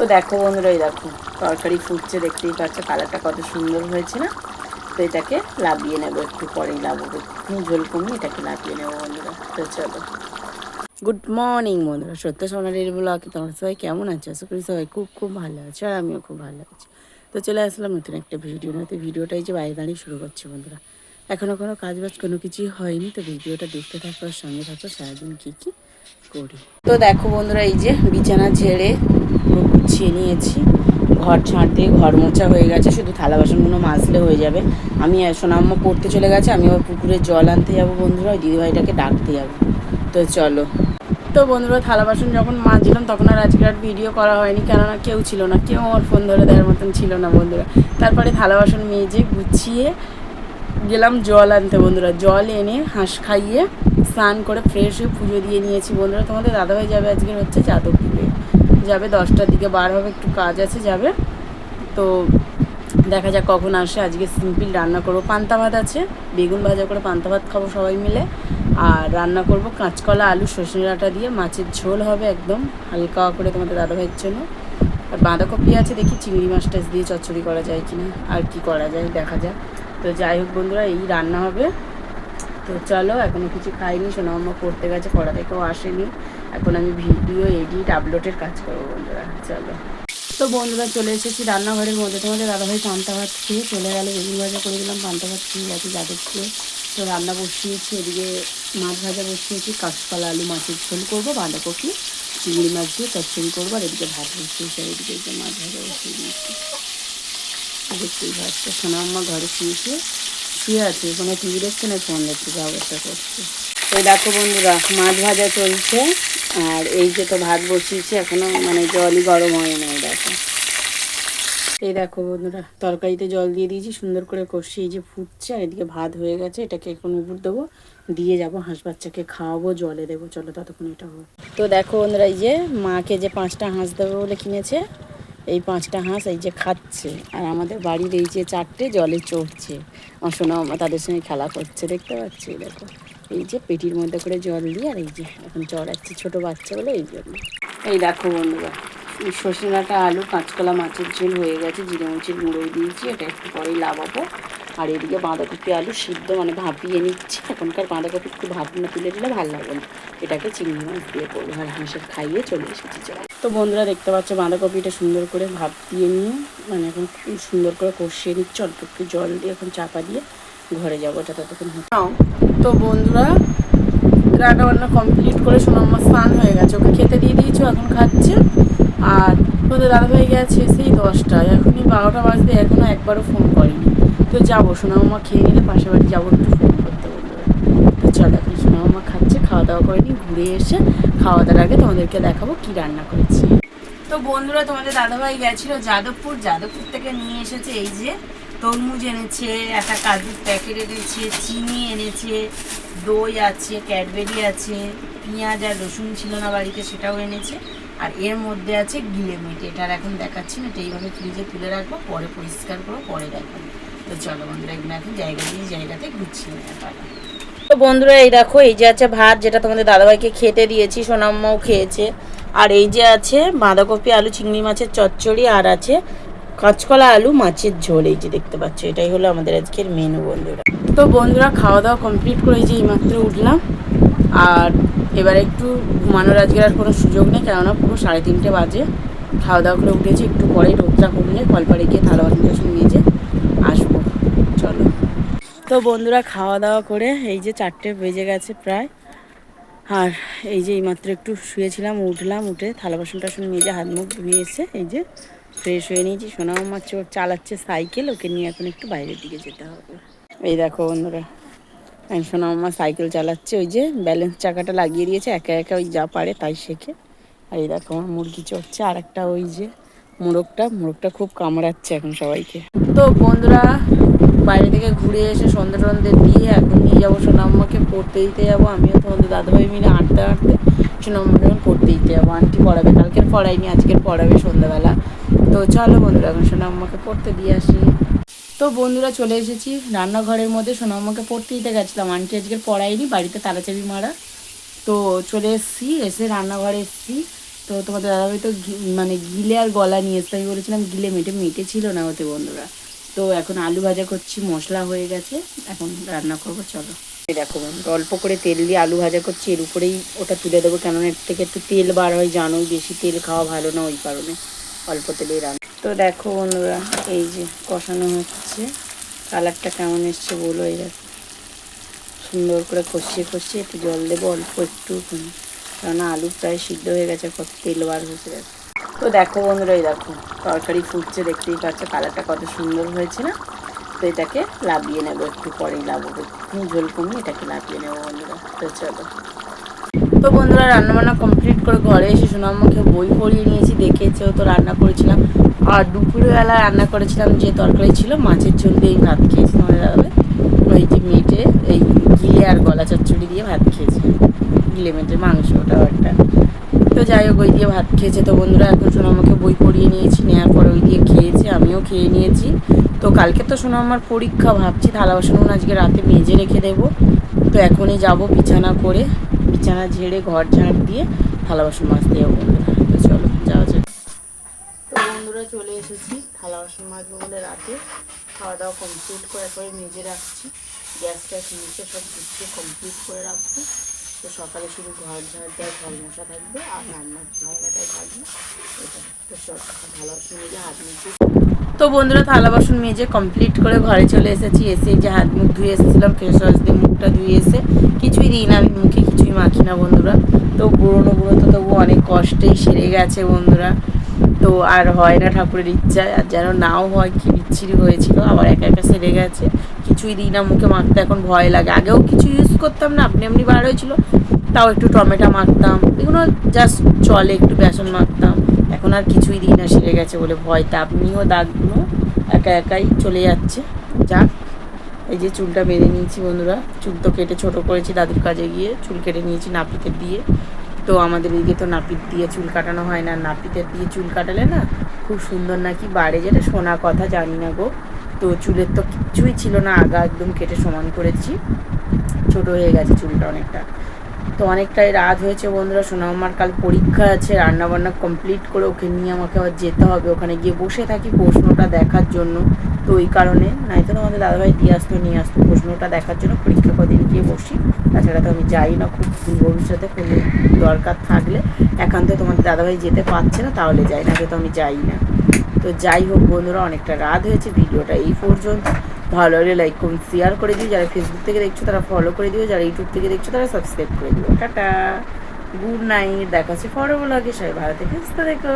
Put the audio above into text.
তো দেখো বন্ধুরা, এই দেখো তরকারি ফুটছে, দেখতেই পাচ্ছ কালারটা কত সুন্দর হয়েছে না। তো এটাকে লাভিয়ে নেবো, একটু পরেই লাভবো, একটু ঝোল কমিয়ে এটাকে লাভিয়ে নেবো বন্ধুরা। তো চলো, গুড মর্নিং বন্ধুরা, সত্য সোনালির ব্লগে তোমরা সবাই কেমন আছো? আশা করি সবাই খুব খুব ভালো আছো, আর আমিও খুব ভালো আছি। তো চলে আসলাম নতুন একটা ভিডিওটাই যে বাইরে দাঁড়িয়ে শুরু করছি বন্ধুরা। এখনও কোনো কাজবাজ কোনো কিছুই হয়নি, তো ভিডিওটা দেখতে থাকো আর সঙ্গে থাকো সারাদিন কী কী করি। তো দেখো বন্ধুরা, এই যে বিছানা ঝেড়ে পুরো গুছিয়ে নিয়েছি, ঘর ঝাঁট দিয়ে ঘর মোছা হয়ে গেছে, শুধু থালা বাসনগুলো মাজলে হয়ে যাবে। আমি সোনাম্মা পড়তে চলে গেছে, আমি আবার পুকুরে জল আনতে যাবো বন্ধুরা, ওই দিদিভাইটাকে ডাকতে যাবো। তো চলো। তো বন্ধুরা, থালা বাসন যখন মাজছিলাম তখন আর আজকে আর ভিডিও করা হয়নি, কেননা কেউ ছিল না, কেউ আমার ফোন ধরে দেওয়ার মতন ছিল না বন্ধুরা। তারপরে থালা বাসন মেজে গুছিয়ে গেলাম জল আনতে বন্ধুরা। জল এনে হাঁস খাইয়ে স্নান করে ফ্রেশ হয়ে পুজো দিয়ে নিয়েছি বন্ধুরা। তোমাদের দাদাভাই যাবে আজকে হচ্ছে যাদবপুরে, যাবে 10টার দিকে বার হবে, একটু কাজ আছে যাবে। তো দেখা যাক কখন আসে। আজকে সিম্পল রান্না করবো, পান্তা ভাত আছে, বেগুন ভাজা করে পান্তা ভাত খাবো সবাই মিলে। আর রান্না করব কাঁচকলা আলু সর্ষে ডাঁটা দিয়ে, মাছের ঝোল হবে একদম হালকা করে তোমাদের দাদাভাইয়ের জন্য। আর বাঁধাকপি আছে, দেখি চিংড়ি মাছ টাছ দিয়ে চচ্চড়ি করা যায় কিনা, আর কি করা যায় দেখা যাক। তো যাই হোক বন্ধুরা, এই রান্না হবে। তো চলো, এখনও কিছু খাইনি, সোনাম্মা পড়তে গেছে, পড়া থেকেও আসেনি। এখন আমি ভিডিও এডিট আপলোডের কাজ করবো বন্ধুরা। চলো। তো বন্ধুরা, চলে এসেছি রান্নাঘরের মধ্যে। তোমাদের দাদাভাই পান্তা ভাত খেয়ে চলে গেল, বেগুন ভাজা করে দিলাম, পান্তা ভাত খেয়ে গেছে যাদবপুরে। তো রান্না বসিয়েছি, এদিকে মাছ ভাজা বসিয়েছি, কাঁচকলা আলু মাছের ঝোল করবো, বাঁধাকপি চিংড়ি মাছ দিয়ে চচ্চড়ি করবো, আর এদিকে ভাত বসিয়েছি, আর এদিকে মাছ ভাজা বসিয়ে দিয়েছি। দেখতেই পাচ্ছ সোনাম্মা ঘরে শুয়ে আছে, কোনো টিভি দেখছে না, ফোন দেখতে ব্যবস্থা করছে। তো দেখো বন্ধুরা, মাছ ভাজা চলছে, আর এই যে তো ভাত বসিয়েছি, এখনো মানে জলই গরম হয় না। এই দেখো বন্ধুরা, তরকারিতে জল দিয়ে দিয়েছি, সুন্দর করে কষি, এই যে ফুটছে, আর এদিকে ভাত হয়ে গেছে। এটাকে এখন উপর দেবো, দিয়ে যাবো হাঁস বাচ্চাকে খাওয়াবো, জলে দেবো। চলো ততক্ষণ এটা হবে। তো দেখো বন্ধুরা, এই যে মাকে যে 5টা হাঁস দেবে বলে কিনেছে, এই 5টা হাঁস এই যে খাচ্ছে, আর আমাদের বাড়ির এই যে 4টে জলে চড়ছে। আমার সোনামা তাদের সঙ্গে খেলা করছে, দেখতে পাচ্ছি। দেখো এই যে পেটির মধ্যে করে জল দিয়ে, আর এই যে এখন চড়াচ্ছে, ছোটো বাচ্চা বলে এই জন্য। এই দেখো বন্ধুরা, সর্ষে ডাঁটা আলু কাঁচকলা মাছের ঝোল হয়ে গেছে, জিরে মরিচের গুঁড়ো দিয়েছি, এটা একটু পরেই লাগাবো। আর এদিকে বাঁধাকপি আলু সিদ্ধ মানে ভাপিয়ে নিচ্ছি। এখনকার বাঁধাকপি একটু ভাপ না তুলে দিলে ভালো লাগে না, এটাকে চিংড়ি মাছ দিয়ে করবো। আর হাঁসের খাইয়ে চলে এসেছি। তো বন্ধুরা, দেখতে পাচ্ছ বাঁধাকপিটা সুন্দর করে ভাপ দিয়ে নিয়ে মানে এখন সুন্দর করে কষিয়ে নিচ্ছি, অল্প একটু জল দিয়ে এখন চাপা দিয়ে ঘরে যাবো, এটা ততক্ষণ হতো। তো বন্ধুরা, রান্না বান্না কমপ্লিট করে সোনাম্মা স্নান হয়ে গেছে, ওকে খেতে দিয়ে দিয়েছো, এখন খাচ্ছে। আর তোদের দাদাভাই গেছে সেই 10টায়, এখনই 12টা বাজতে, এখনও একবারও ফোন করেনি। তো যাবো, সোনাম্মা খেয়ে নিলে পাশে বাড়ি যাবো একটু ফোন করতে বন্ধুরা। তো চলো, এখন সোনাম্মা খাচ্ছে, খাওয়া দাওয়া করে নিই, ঘুরে এসে খাওয়া দাওয়ার আগে তোমাদেরকে দেখাবো কি রান্না করেছি। তো বন্ধুরা, তোমাদের দাদাভাই গেছিলো যাদবপুর থেকে নিয়ে এসেছে এই যে তরমুজ এনেছে, একটা কাজুর প্যাকেট এনেছে, চিনি এনেছে, দই আছে, ক্যাডবেরি আছে, পেঁয়াজ আর রসুন ছিল না বাড়িতে, সেটাও এনেছে। আর এর মধ্যে আছে গিলে মিট, এটার এখন দেখাচ্ছি না, এটা এইভাবে ফ্রিজে তুলে রাখবো, পরে পরিষ্কার করবো, পরে দেখাবো। তো চলো বন্ধুরা, এগুলো এখন জায়গাতে গুছিয়ে নেওয়া পারো। তো বন্ধুরা, এই দেখো, এই যে আছে ভাত, যেটা তোমাদের দাদাভাইকে খেতে দিয়েছি, সোনাম্মাও খেয়েছে। আর এই যে আছে বাঁধাকপি আলু চিংড়ি মাছের চচ্চড়ি, আর আছে কাঁচকলা আলু মাছের ঝোল, এই যে দেখতে পাচ্ছ, এটাই হলো আমাদের আজকের মেনু বন্ধুরা। তো বন্ধুরা, খাওয়া দাওয়া কমপ্লিট করে এই যে এইমাত্র উঠলাম, আর এবার একটু ঘুমানোর আজকের আর কোনো সুযোগ নেই, কেননা পুরো 3:30 বাজে। খাওয়া দাওয়া করে উঠেছি, একটু পরেই রোদটা কমলে কলপাড়ে গিয়ে থালা বাসন মেজে আসবো। চলো। তো বন্ধুরা, খাওয়া দাওয়া করে এই যে 4টে বেজে গেছে প্রায়, আর এই যে এইমাত্র একটু শুয়েছিলাম, উঠলাম, উঠে থালা বাসন টাসন মেজে হাত মুখ ধুয়ে এসে এই যে ফ্রেশ হয়ে নিয়েছি। সোনামা চালাচ্ছে সাইকেল, ওকে নিয়ে এখন একটু বাইরের দিকে যেতে হবে। এই দেখো বন্ধুরা, সোনামা সাইকেল চালাচ্ছে, ওই যে ব্যালেন্স চাকাটা লাগিয়ে দিয়েছে, একা একা ওই যা পারে তাই শেখে। আর এই দেখো আমার মুরগি চড়ছে, আর একটা ওই যে মোরগটা খুব কামড়াচ্ছে এখন সবাইকে। তো বন্ধুরা, বাইরে থেকে ঘুরে এসে সন্ধ্যে টন্ধে দিয়ে এখন নিয়ে যাবো সোনাম্মাকে পড়তে দিতে যাবো। আমিও তোমাদের দাদাভাই মিলে হাঁটতে সোনাম্মাকে এখন পড়তে দিতে যাবো। আন্টি পড়াবে, কালকের পড়াইনি, আজকের পড়াবে সন্ধ্যাবেলা। তো চলো বন্ধুরা, এখন সোনাম্মাকে পড়তে দিয়ে আসি। তো বন্ধুরা, চলে এসেছি রান্নাঘরের মধ্যে, সোনাম্মাকে পড়তে দিতে গেছিলাম, আন্টি আজকের পড়াইনি, বাড়িতে তালাচাবি মারা। তো চলে এসেছি, এসে রান্নাঘরে এসেছি। তো তো তোমাদের দাদাভাই তো মানে গিলে আর গলা নিয়ে এসে আমি বলেছিলাম গিলে মেটে ছিল না ওতে বন্ধুরা। তো এখন আলু ভাজা করছি, মশলা হয়ে গেছে, এখন রান্না করবো। চলো দেখো বন্ধুরা, অল্প করে তেল দিয়ে আলু ভাজা করছি, এর উপরেই ওটা তুলে দেবো, কেননা এর থেকে একটু তেল বার হয়, জানোই বেশি তেল খাওয়া ভালো না, ওই কারণে অল্প তেলেই রান্না। তো দেখো বন্ধুরা, এই যে কষানো হচ্ছে, কালারটা কেমন এসছে বলো। এই দেখো সুন্দর করে কষিয়ে একটু জল দেবো অল্প একটু, কেননা আলু প্রায় সিদ্ধ হয়ে গেছে, কত তেল বার হয়েছে দেখো। তো দেখো বন্ধুরা, এই দেখো তরকারি ফুটছে, দেখতেই পাচ্ছ কালারটা কত সুন্দর হয়েছে না। তো এটাকে লাবিয়ে নেবো, একটু পরেই লাবো, একটু ঝোল কমিয়ে এটাকে লাবিয়ে নেবো বন্ধুরা। তো চলো। তো বন্ধুরা রান্নাবান্না কমপ্লিট করে ঘরে এসে সোনাম্মাকে বই পড়িয়ে নিয়েছি, দেখেছেও তো রান্না করেছিলাম। আর দুপুরবেলা রান্না করেছিলাম যে তরকারি ছিল মাছের ঝোল দিয়েই ভাত খেয়েছি তোমাদের দাদাভাই, ওই যে মেটে এই গিলে আর গলা চচ্চড়ি দিয়ে ভাত খেয়েছে, গিলে মেটের মাংস ওটাও একটা। তো যাই হোক ওই দিয়ে ভাত খেয়েছে। তো বন্ধুরা এখন সোনাম্মাকে বই পড়িয়ে নিয়েছি, নেওয়ার পরে ওই দিয়ে খেয়েছে, আমিও খেয়ে নিয়েছি। তো কালকে তো সোনাম্মার পরীক্ষা, ভাবছি থালা বাসন আজকে রাতে মেজে রেখে দেবো। তো এখনই যাব বিছানা করে, বিছানা ঝেড়ে ঘর ঝাঁট দিয়ে থালা বাসন মাজতে যাবো বন্ধুরা। তো চলো যাওয়া যাক। তো বন্ধুরা চলে এসেছি, থালা বাসন মাজবো বলে রাতে খাওয়া দাওয়া কমপ্লিট করে একবারে মেজে রাখছি, গ্যাসটা নিচে সব গুছিয়ে কমপ্লিট করে রাখবো। তো সকালে শুধু ঘর ঝাড় দেওয়া, ঘর মশা থাকবে আর রান্নার ঝামেলাটাই থাকবে এটা। তো সব থালা বাসন মেজে হাত মুখে। তো বন্ধুরা থালা বাসন মেজে কমপ্লিট করে ঘরে চলে এসেছি, এসে যে হাত মুখ ধুয়ে এসেছিলাম, ফেস ওয়াশ দিয়ে মুখটা ধুয়ে এসে কিছুই দিই না আমি মুখে, কিছুই মাখি না বন্ধুরা। তো পুরোনো তো তবু অনেক কষ্টেই সেরে গেছে বন্ধুরা। তো আর হয় না ঠাকুরের ইচ্ছায়, আর যেন নাও হয়, কি বিচ্ছিরি হয়েছিল, আবার একা একা সেরে গেছে। কিছুই দিই না মুখে মাখতে, এখন ভয় লাগে। আগেও কিছু ইউজ করতাম না, আপনি বার হয়েছিল, তাও একটু টমেটো মাখতাম, এগুলো জাস্ট চলে, একটু বেসন মাখতাম। এখন আর কিছুই দিই না, সেরে গেছে বলে ভয়। তা আপনিও দাগগুলো একা একাই চলে যাচ্ছে। যাক, এই যে চুলটা বেঁধে নিয়েছি বন্ধুরা, চুল তো কেটে ছোটো করেছি দাদুর কাজে গিয়ে, চুল কেটে নিয়েছি নাপিতের দিয়ে। তো আমাদের এদিকে তো নাপিত দিয়ে চুল কাটানো হয় না, নাপিতের দিয়ে চুল কাটালে না খুব সুন্দর নাকি বাড়ে, যেটা শোনা কথা, জানি না গো। তো চুলের তো কিছুই ছিল না, আগা একদম কেটে সমান করেছি, ছোট হয়ে গেছে চুলটা অনেকটা। তো অনেকটাই রাত হয়েছে বন্ধুরা, সোনামার কাল পরীক্ষা আছে, রান্নাবান্না কমপ্লিট করে ওকে নিয়ে আমাকে আবার যেতে হবে, ওখানে গিয়ে বসে থাকি প্রশ্নটা দেখার জন্য। তো ওই কারণে, নয়তো আমাদের দাদাভাই নিয়ে আসতো প্রশ্নটা দেখার জন্য, পরীক্ষা কদিন গিয়ে বসি। তাছাড়া তো আমি যাই না, খুব ভবিষ্যতে কোনো দরকার থাকলে, একান্ত তোমাদের দাদাভাই যেতে পারছে না তাহলে যাই না, তো আমি যাই না। তো যাই হোক বন্ধুরা, অনেকটা রাত হয়েছে, ভিডিওটা এই পর্যন্ত। ভালো লাগলে লাইক কমেন্ট শেয়ার করে দিও, যারা ফেসবুক থেকে দেখছো তারা ফলো করে দিও, যারা ইউটিউব থেকে দেখছো তারা সাবস্ক্রাইব করে দিও। টাটা, গুড নাইট, দেখা হচ্ছে পরের ব্লগে, সবাই ভালো থেকে সুস্থ থেকো।